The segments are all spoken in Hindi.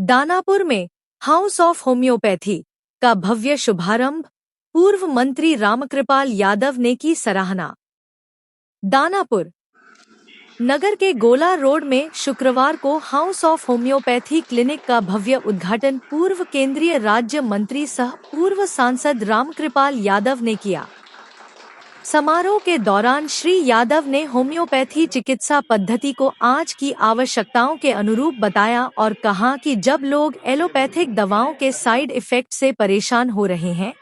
दानापुर में हाउस ऑफ होम्योपैथी का भव्य शुभारंभ, पूर्व मंत्री रामकृपाल यादव ने की सराहना। दानापुर नगर के गोला रोड में शुक्रवार को हाउस ऑफ होम्योपैथी क्लिनिक का भव्य उद्घाटन पूर्व केंद्रीय राज्य मंत्री सह पूर्व सांसद रामकृपाल यादव ने किया। समारोह के दौरान श्री यादव ने होम्योपैथी चिकित्सा पद्धति को आज की आवश्यकताओं के अनुरूप बताया और कहा कि जब लोग एलोपैथिक दवाओं के साइड इफेक्ट से परेशान हो रहे हैं,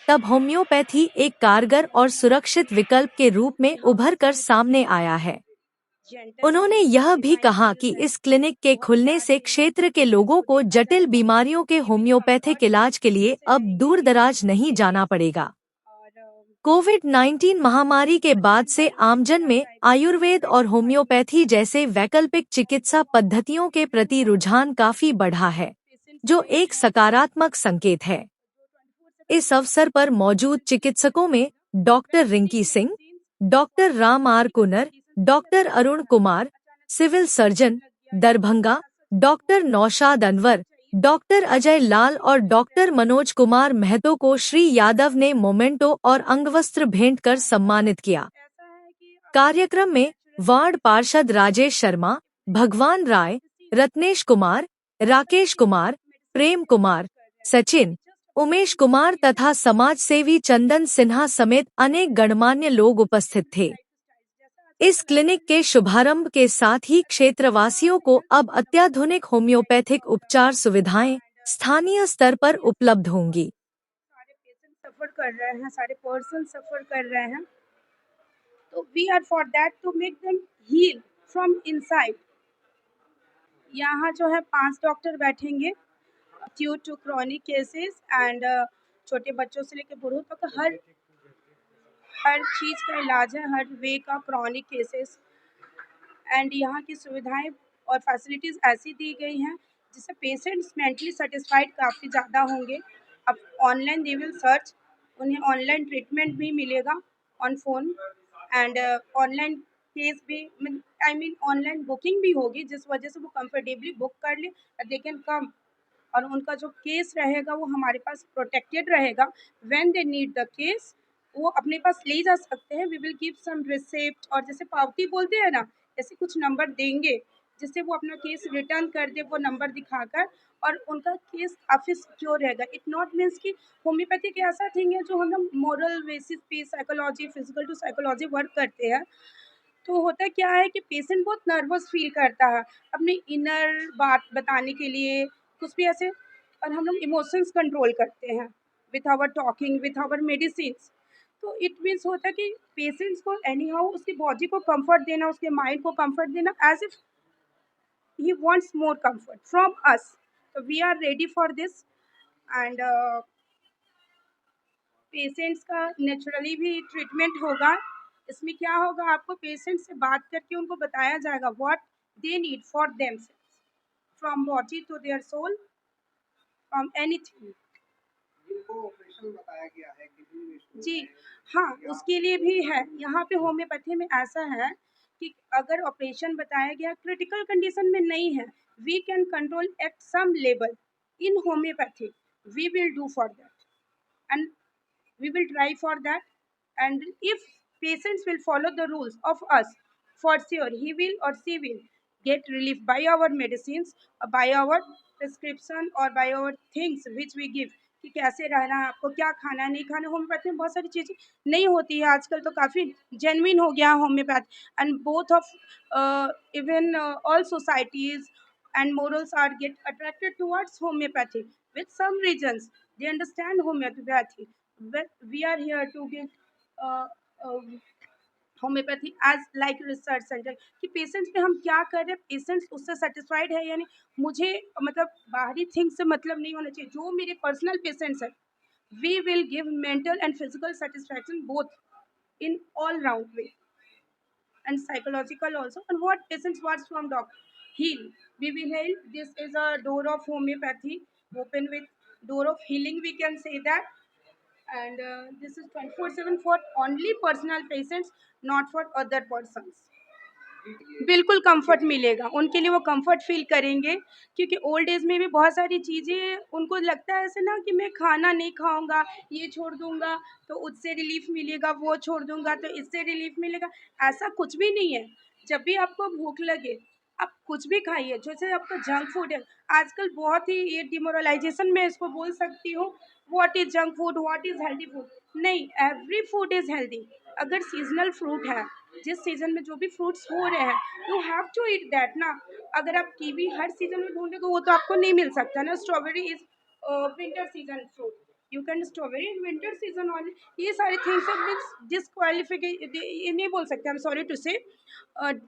तब होम्योपैथी एक कारगर और सुरक्षित विकल्प के रूप में उभर कर सामने आया है। उन्होंने यह भी कहा कि इस क्लिनिक के खुलने से क्षेत्र के लोगों को जटिल बीमारियों के होम्योपैथिक इलाज के लिए अब दूर दराज नहीं जाना पड़ेगा। कोविड-19 महामारी के बाद से आमजन में आयुर्वेद और होम्योपैथी जैसे वैकल्पिक चिकित्सा पद्धतियों के प्रति रुझान काफी बढ़ा है, जो एक सकारात्मक संकेत है। इस अवसर पर मौजूद चिकित्सकों में doctor Rinki Singh, doctor Ram R Kunar, doctor Arun Kumar, civil surgeon Darbhanga, doctor Naushad Anwar, doctor Ajay Lal और डॉक्टर मनोज कुमार महतो को श्री यादव ने मोमेंटो और अंगवस्त्र भेंट कर सम्मानित किया। कार्यक्रम में वार्ड पार्षद राजेश शर्मा, भगवान राय, रत्नेश कुमार, राकेश कुमार, प्रेम कुमार, सचिन, उमेश कुमार तथा समाज सेवी चंदन सिन्हा समेत अनेक गणमान्य लोग उपस्थित थे। इस क्लिनिक के शुभारंभ के साथ ही क्षेत्रवासियों को अब अत्याधुनिक होम्योपैथिक उपचार सुविधाएं स्थानीय स्तर पर उपलब्ध होंगी। सारे पेशेंट सफर कर रहे हैं, सारे पर्सन सफर कर रहे हैं, तो we are for that to make them heal from inside. यहाँ जो है 5 डॉक्टर बैठेंगे due to chronic cases and छोटे बच्चों से लेकर बूढ़ों तक हर चीज़ का इलाज है, हर वे का क्रॉनिक केसेस। एंड यहाँ की सुविधाएं और फैसिलिटीज़ ऐसी दी गई हैं जिससे पेशेंट्स मेंटली सेटिस्फाइड काफ़ी ज़्यादा होंगे। अब ऑनलाइन दे विल सर्च, उन्हें ऑनलाइन ट्रीटमेंट भी मिलेगा on phone and online case भी ऑनलाइन बुकिंग भी होगी, जिस वजह से वो कंफर्टेबली बुक कर ले दे कैन कम, और उनका जो केस रहेगा वो हमारे पास प्रोटेक्टेड रहेगा। When they need the case वो अपने पास ले जा सकते हैं। We will give some receipt, और जैसे पावती बोलते हैं ना, ऐसे कुछ नंबर देंगे जिससे वो अपना केस रिटर्न कर दे, वो नंबर दिखाकर, और उनका केस काफ़ी सिक्योर रहेगा। इट नॉट मीन्स कि होम्योपैथी एक ऐसा थिंग है जो हम लोग मॉरल बेसिस पे psychology, physical to psychology work करते हैं। तो होता क्या है कि पेशेंट बहुत नर्वस फील करता है अपने इनर बात बताने के लिए, कुछ भी ऐसे, और हम लोग इमोशंस कंट्रोल करते हैं with our talking, with our medicines. तो इट मीन्स होता है कि पेशेंट्स को एनी हाउ उसकी बॉडी को कंफर्ट देना, उसके माइंड को कंफर्ट देना, as if he wants more comfort from us. तो we are ready for this and patients का नेचुरली भी ट्रीटमेंट होगा। इसमें क्या होगा, आपको पेशेंट से बात करके उनको बताया जाएगा what they need for themselves, from body to their soul, from anything. Operation बताया गया है कि जी हाँ, उसके लिए भी है। यहाँ पे होम्योपैथी में ऐसा है कि अगर ऑपरेशन बताया गया क्रिटिकल कंडीशन में नहीं है, we can control at some level in homeopathy, we will do for that and we will try for that. And if patients will follow the rules of us, for sure he will or she will get relief by our medicines, by our prescription or by our things which we give, कि कैसे रहना है, आपको क्या खाना है, नहीं खाना। होम्योपैथी में बहुत सारी चीज़ें नहीं होती है आजकल, तो काफ़ी जेन्युइन हो गया homeopathy. And both of even all societies and morals are get attracted towards homeopathy with some reasons. They understand homeopathy, but we are here to give uh, uh, homeopathy as like research centre, कि पेशेंट्स पे हम क्या कर रहे हैं, पेशेंट्स उससे सेटिस्फाइड है यानी। मुझे मतलब बाहरी थिंग से मतलब नहीं होना चाहिए। जो मेरे पर्सनल पेशेंट्स हैं, we will give mental and physical satisfaction both in all round way and psychological also. And what patients wants from doctor? Heal. We will heal. This is a door of homeopathy, open with door of healing, we can say that. And this is 24/7 for only personal patients, not for other persons. बिल्कुल कंफर्ट मिलेगा, उनके लिए वो कंफर्ट फ़ील करेंगे, क्योंकि ओल्ड एज में भी बहुत सारी चीज़ें उनको लगता है ऐसे ना कि मैं खाना नहीं खाऊँगा, ये छोड़ दूँगा तो उससे रिलीफ़ मिलेगा, वो छोड़ दूँगा तो इससे रिलीफ़ मिलेगा, ऐसा कुछ भी नहीं है। जब भी आपको भूख लगे, आप कुछ भी खाइए, जैसे आपका जंक फूड है, आजकल बहुत ही ये डिमोरलाइज़ेशन मैं इसको बोल सकती हूँ, what is junk food, what is healthy food? नहीं, एवरी फूड इज़ हेल्दी। अगर सीज़नल फ्रूट है, जिस सीज़न में जो भी फ्रूट्स हो रहे हैं, you have to eat that ना। अगर आप कीवी हर सीज़न में ढूँढेंगे वो तो आपको नहीं मिल सकता ना। Strawberry is winter season fruit, you can strawberry in winter season only. ये सारी थिंग्स हैं मीन्स डिसक्वालिफिके ये नहीं बोल सकते, आई एम सॉरी टू से,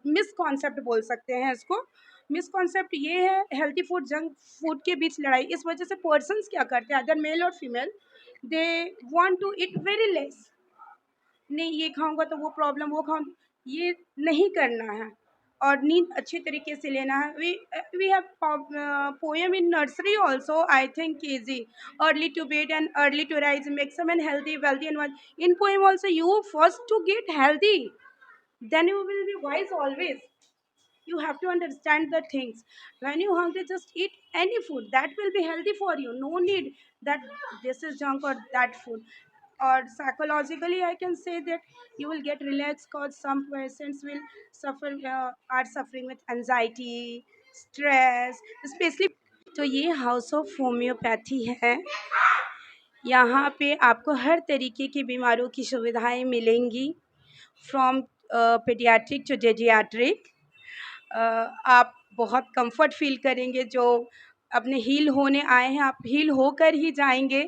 मिसकॉन्सेप्ट बोल सकते हैं इसको। मिसकॉन्सेप्ट ये है हेल्दी फूड जंक फूड के बीच लड़ाई, इस वजह से पर्सन्स क्या करते हैं, अदर मेल और female, they want to eat very less. नहीं ये खाऊँगा तो वो प्रॉब्लम, वो खाऊँ, ये नहीं करना है। और नींद अच्छे तरीके से लेना है। We have poem in nursery also, I think easy, early to bed and early to rise makes a man healthy, wealthy and wise. In poem also you first to get healthy, then you will be wise always. You have to understand the things. When you hungry, just eat any food that will be healthy for you. No need that this is junk or that food. Or psychologically I can say that you will get relaxed, because some persons will suffer, are suffering with anxiety, stress, especially। तो ये हाउस ऑफ होम्योपैथी है, यहाँ पे आपको हर तरीके की बीमारियों की सुविधाएं मिलेंगी, फ्रॉम पेडियाट्रिक टू जेजियाट्रिक। आप बहुत कंफर्ट फील करेंगे, जो अपने हील होने आए हैं आप हील होकर ही जाएंगे।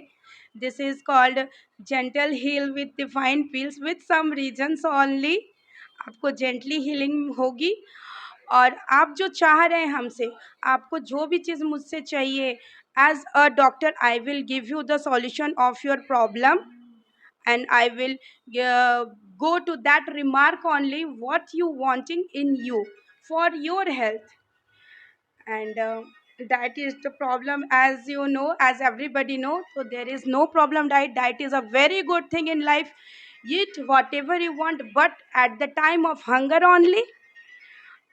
This is called gentle heal with defined pills with some reasons only. आपको जेंटली हीलिंग होगी, और आप जो चाह रहे हैं हमसे, आपको जो भी चीज़ मुझसे चाहिए, as a doctor I will give you the solution of your problem, and I will go to that remark only what you wanting in you for your health. And that is the problem, as you know, as everybody know, so there is no problem. Diet is a very good thing in life. Eat whatever you want, but at the time of hunger only.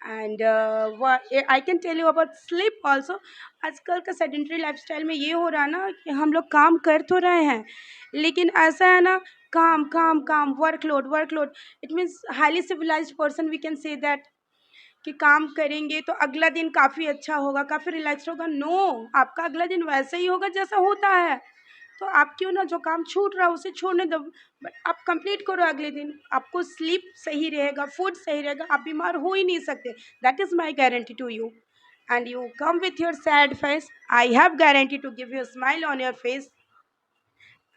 And I can tell you about sleep also. आजकल का सेडेंट्री लाइफस्टाइल में ये हो रहा है ना कि हम लोग काम कर तो रहे हैं, लेकिन ऐसा है ना, काम काम काम, workload workload. It means highly civilised person we can say that, कि काम करेंगे तो अगला दिन काफ़ी अच्छा होगा, काफ़ी रिलैक्स्ड होगा। नो, आपका अगला दिन वैसे ही होगा जैसा होता है। तो आप क्यों ना, जो काम छूट रहा है उसे छोड़ने दो, बट आप कंप्लीट करो अगले दिन। आपको स्लीप सही रहेगा, फूड सही रहेगा, आप बीमार हो ही नहीं सकते। That is my guarantee to you. And you come with your sad face, I have guarantee to give you smile on your face.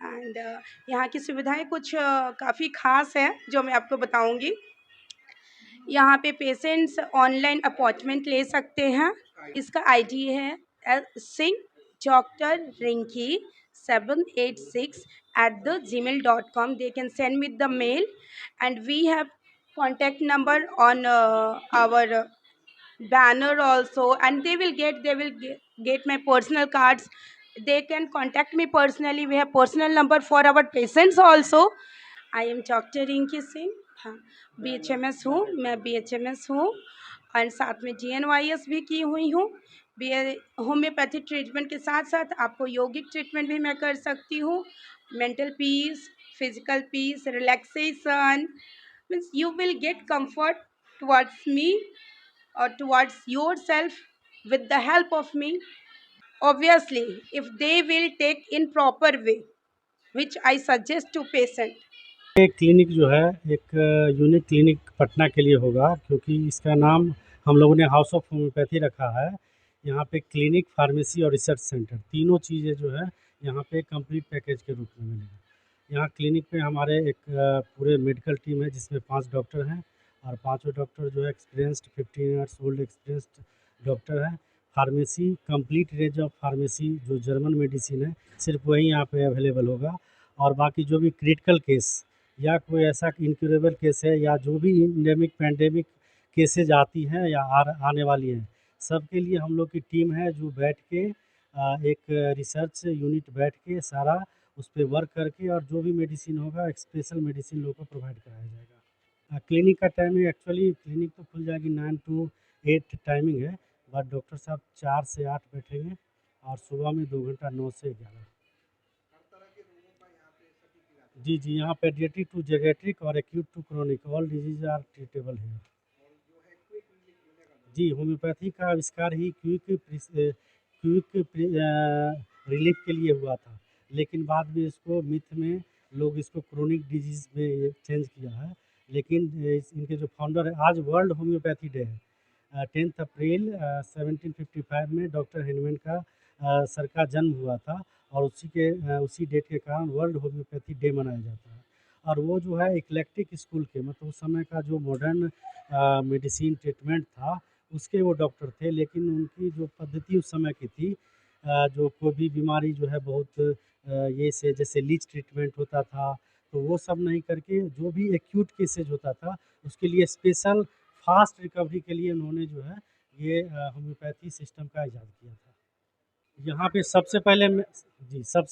And यहाँ की सुविधाएं कुछ काफ़ी खास है जो मैं आपको बताऊंगी। यहाँ पे पेशेंट्स ऑनलाइन अपॉइंटमेंट ले सकते हैं। इसका आईडी है Singh doctor Rinki 786@gmail.com. They can send me the mail, and we have contact number on our banner also, and they will get my personal cards. They can contact me personally. We have personal number for our patients also. I am doctor Rinki Singh. हाँ, BHMS हूँ, मैं BHMS हूँ, और साथ में GNYS भी की हुई हूँ। बी होम्योपैथिक ट्रीटमेंट के साथ साथ आपको यौगिक ट्रीटमेंट भी मैं कर सकती हूँ। Mental peace, physical peace, relaxation, means you will get comfort towards me or towards yourself with the help of me, obviously if they will take in proper way, which I suggest to patient. ये क्लिनिक जो है एक यूनिक क्लिनिक पटना के लिए होगा, क्योंकि इसका नाम हम लोगों ने हाउस ऑफ होम्योपैथी रखा है। यहाँ पे क्लिनिक, फार्मेसी और रिसर्च सेंटर तीनों चीज़ें जो है यहाँ पे कंप्लीट पैकेज के रूप में मिलेगी। यहाँ क्लिनिक पे हमारे एक पूरे मेडिकल टीम है, जिसमें 5 डॉक्टर हैं, और पाँचों डॉक्टर जो है experienced 15 years old experienced doctor हैं। Pharmacy, complete range of pharmacy, जो जर्मन मेडिसिन है सिर्फ वही यहाँ पे अवेलेबल होगा। और बाकी जो भी क्रिटिकल केस या कोई ऐसा इनक्यूरेबल केस है, या जो भी इंडेमिक पैंडेमिक केसेज आती हैं या आने वाली हैं, सबके लिए हम लोग की टीम है जो बैठ के एक रिसर्च यूनिट बैठ के सारा उस पर वर्क करके, और जो भी मेडिसिन होगा स्पेशल मेडिसिन लोगों को प्रोवाइड कराया जाएगा। क्लिनिक का टाइमिंग एक्चुअली क्लिनिक तो खुल जाएगी 9 to 8 टाइमिंग है, बट डॉक्टर साहब 4 से 8 बैठेंगे और सुबह में 2 घंटा 9 से 11। हर तरह के रोगों का यहाँ पे सटीक इलाज है। जी जी, यहाँ पेडियाट्रिक टू जेरियाट्रिक और acute to chronic all disease are treatable है। और जो है क्विक रिलीफ होने का भी। जी, होम्योपैथी का आविष्कार ही क्विक रिलीफ के लिए हुआ था, लेकिन बाद में इसको मिथ में लोग इसको क्रोनिक डिजीज़ में चेंज किया है। लेकिन इनके जो फाउंडर है, आज वर्ल्ड होम्योपैथी डे है। 10 अप्रैल 1755 में डॉक्टर हेनमैन का सर का जन्म हुआ था और उसी डेट के कारण वर्ल्ड होम्योपैथी डे मनाया जाता है। और वो जो है इक्लेक्टिक स्कूल के, मतलब उस समय का जो मॉडर्न मेडिसिन ट्रीटमेंट था उसके वो डॉक्टर थे, लेकिन उनकी जो पद्धति उस समय की थी, जो कोई भी बीमारी जो है बहुत ये से जैसे लीच ट्रीटमेंट होता था, तो वो सब नहीं करके जो भी एक्यूट केसेज होता था उसके लिए स्पेशल फास्ट रिकवरी के लिए उन्होंने जो है ये होम्योपैथी सिस्टम का इजाद किया था। यहाँ पे सबसे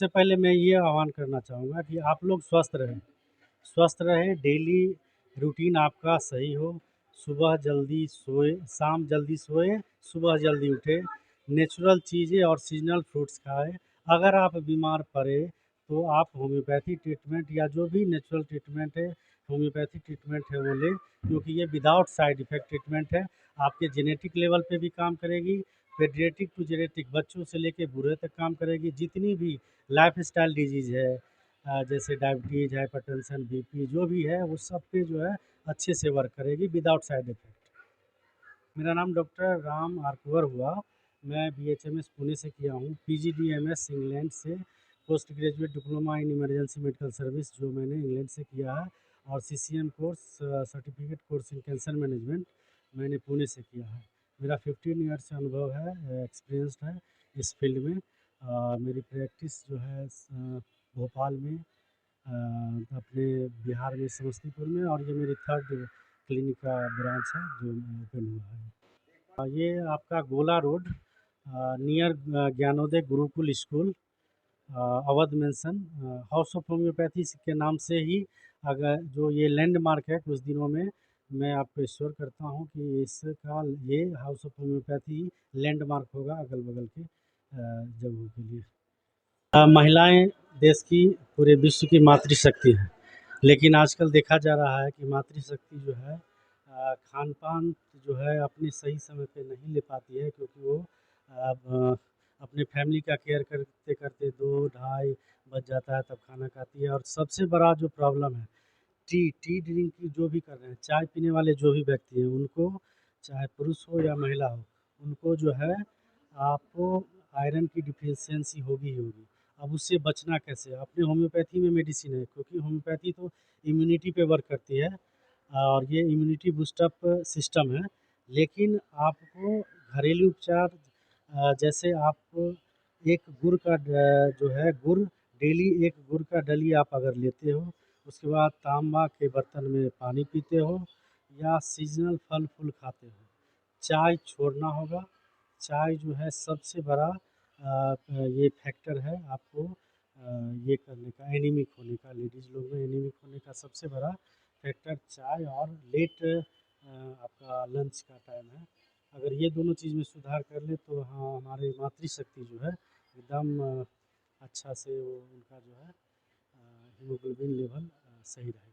पहले मैं ये आह्वान करना चाहूँगा कि आप लोग स्वस्थ रहें, डेली रूटीन आपका सही हो, सुबह जल्दी सोए, शाम जल्दी सोए, सुबह जल्दी उठे, नेचुरल चीज़ें और सीजनल फ्रूट्स खाएँ। अगर आप बीमार पड़े तो आप होम्योपैथी ट्रीटमेंट या जो भी नेचुरल ट्रीटमेंट है, होम्योपैथी ट्रीटमेंट है वो लें, क्योंकि ये विदाउट साइड इफ़ेक्ट ट्रीटमेंट है। आपके जेनेटिक लेवल पे भी काम करेगी, पेडियाट्रिक टू जेनेटिक बच्चों से लेके बूढ़े तक काम करेगी। जितनी भी लाइफ़स्टाइल डिजीज़ है, जैसे डायबिटीज़, हाइपरटेंशन, बीपी जो भी है वो सब पे जो है अच्छे से वर्क करेगी विदाउट साइड इफ़ेक्ट। मेरा नाम डॉक्टर राम आर कुंवर हुआ। मैं बीएचएमएस पुणे से किया हूँ, पीजीडीएमएस इंग्लैंड से, post graduate diploma in emergency medical service जो मैंने इंग्लैंड से किया है, और CCM course certificate course in cancer management मैंने पुणे से किया है। मेरा 15 ईयर्स से अनुभव है, एक्सपीरियंस्ड है इस फील्ड में। मेरी प्रैक्टिस जो है भोपाल में, अपने बिहार में समस्तीपुर में, और ये मेरी 3rd क्लिनिक का ब्रांच है जो ओपन हुआ है। ये आपका Gola road near Gyanodaya Gurukul school, Awadh mansion, house of homeopathy के नाम से ही, अगर जो ये लैंडमार्क है, कुछ दिनों में मैं आपको एश्योर करता हूँ कि इसका ये हाउस ऑफ होम्योपैथी लैंडमार्क होगा अगल बगल के जगहों के लिए। महिलाएं देश की, पूरे विश्व की मातृशक्ति हैं, लेकिन आजकल देखा जा रहा है कि मातृशक्ति जो है खान-पान जो है अपने सही समय पे नहीं ले पाती है, क्योंकि वो अपने फैमिली का केयर करते-करते 2 ढाई बज जाता है तब खाना खाती है। और सबसे बड़ा जो प्रॉब्लम है, टी ड्रिंक जो भी कर रहे हैं, चाय पीने वाले जो भी व्यक्ति हैं, उनको, चाहे पुरुष हो या महिला हो, उनको जो है आपको आयरन की डिफिशियंसी होगी ही होगी। अब उससे बचना कैसे? अपने होम्योपैथी में मेडिसिन है, क्योंकि होम्योपैथी तो इम्यूनिटी पे वर्क करती है और ये इम्यूनिटी बूस्टअप सिस्टम है। लेकिन आपको घरेलू उपचार, जैसे आप एक गुड़ का जो है गुड़, डेली एक गुड़ का डली आप अगर लेते हो, उसके बाद तांबा के बर्तन में पानी पीते हो, या सीजनल फल फूल खाते हो, चाय छोड़ना होगा। चाय जो है सबसे बड़ा ये फैक्टर है आपको ये करने का, एनीमिक होने का, लेडीज़ लोग में एनीमिक होने का सबसे बड़ा फैक्टर चाय और लेट आपका लंच का टाइम है। अगर ये दोनों चीज़ में सुधार कर ले तो हाँ, हमारे मातृशक्ति जो है एकदम अच्छा से वो उनका जो है हीमोग्लोबिन लेवल सही रहेगा।